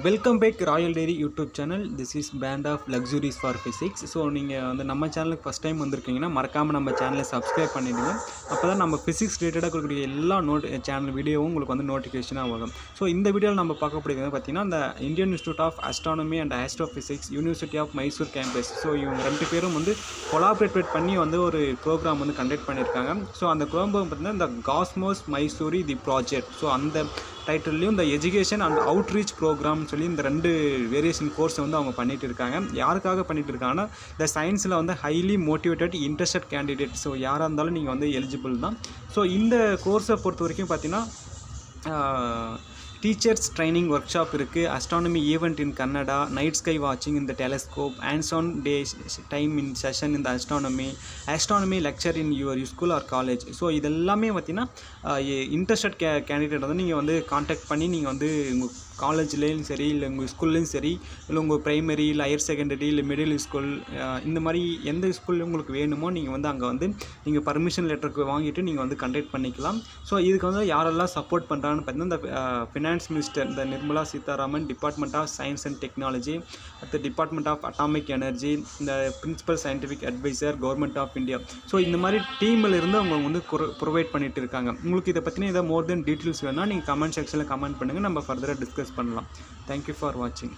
Welcome back royal dairy YouTube channel. This is band of luxuries for physics. So நீங்கள் வந்து நம்ம சேனலுக்கு first time வந்திருக்கீங்கன்னா மறக்காமல் நம்ம சேனலை சப்ஸ்கிரைப் பண்ணிவிடுங்க. அப்போ தான் நம்ம ஃபிசிக்ஸ் ரிலேட்டடாக கொடுக்கக்கூடிய எல்லா சேனல் வீடியோவும் உங்களுக்கு வந்து நோட்டிஃபிகேஷனாக வரும். ஸோ இந்த வீடியோவில் நம்ம பார்க்கக்கூடியது பார்த்திங்கன்னா இந்த Indian institute of astronomy and astrophysics, university of Mysore campus. So இவங்க ரெண்டு பேரும் வந்து கொலாபரேட் பண்ணி வந்து ஒரு ப்ரோக்ராம் வந்து கண்டக்ட் பண்ணியிருக்காங்க. ஸோ அந்த ப்ரோக்ராம் பார்த்திங்கன்னா இந்த காஸ்மோஸ் மைசூரி தி ப்ராஜெக்ட். ஸோ அந்த டைட்டில்லையும் இந்த எஜுகேஷன் அண்ட் அவுட்ரீச் ப்ரோக்ராம்னு சொல்லி இந்த ரெண்டு வேரியேஷன் கோர்ஸை வந்து அவங்க பண்ணிகிட்டு இருக்காங்க. யாருக்காக பண்ணிகிட்டு இருக்காங்கன்னா இந்த சயின்ஸில் வந்து highly motivated interested candidate. So யாராக இருந்தாலும் நீங்கள் வந்து எலிஜிபிள் தான். ஸோ இந்த கோர்ஸை பொறுத்த வரைக்கும் பார்த்தீங்கன்னா டீச்சர்ஸ் ட்ரைனிங் ஒர்க் ஷாப் இருக்குது, astronomy event in Kannada, night sky வாட்சிங் இந்த telescope, hands on daytime in session இந்த astronomy lecture in your school or college. So இதெல்லாமே பார்த்திங்கன்னா இன்ட்ரெஸ்டட் கேண்டிடேட் வந்து நீங்கள் வந்து காண்டாக்ட் பண்ணி நீங்கள் வந்து உங்கள் காலேஜ்லேயும் சரி, இல்லை உங்கள் ஸ்கூல்லேயும் சரி, இல்லை உங்கள் ப்ரைமரி இல்லை ஹையர் செகண்டரி இல்லை மிடில் ஸ்கூல், இந்த மாதிரி எந்த ஸ்கூலில் உங்களுக்கு வேணுமோ நீங்கள் வந்து அங்கே வந்து நீங்கள் பர்மிஷன் லெட்டருக்கு வாங்கிட்டு நீங்கள் வந்து கண்டக்ட் பண்ணிக்கலாம். ஸோ இதுக்கு வந்து யாரெல்லாம் சப்போர்ட் பண்ணுறாங்கன்னு பார்த்தீங்கன்னா இந்த ஃபினான்ஸ் மினிஸ்டர் இந்த Nirmala Sitharaman, department of science and technology, அடுத்த டிபார்ட்மெண்ட் ஆஃப் அட்டாமிக் எனர்ஜி, இந்த principal scientific adviser, government of India. So இந்த மாதிரி டீமில் இருந்து அவங்க வந்து ப்ரொவைட் பண்ணிட்டு இருக்காங்க. உங்களுக்கு இதை பற்றின ஏதாவது மோர் தென் டீட்டெயில்ஸ் வேணும்னா நீங்கள் கமெண்ட் செக்ஷனில் கமெண்ட் பண்ணுங்கள், நம்ம ஃபர்தராக டிஸ்கஸ் பண்ணலாம். தேங்க்யூ ஃபார் வாட்சிங்.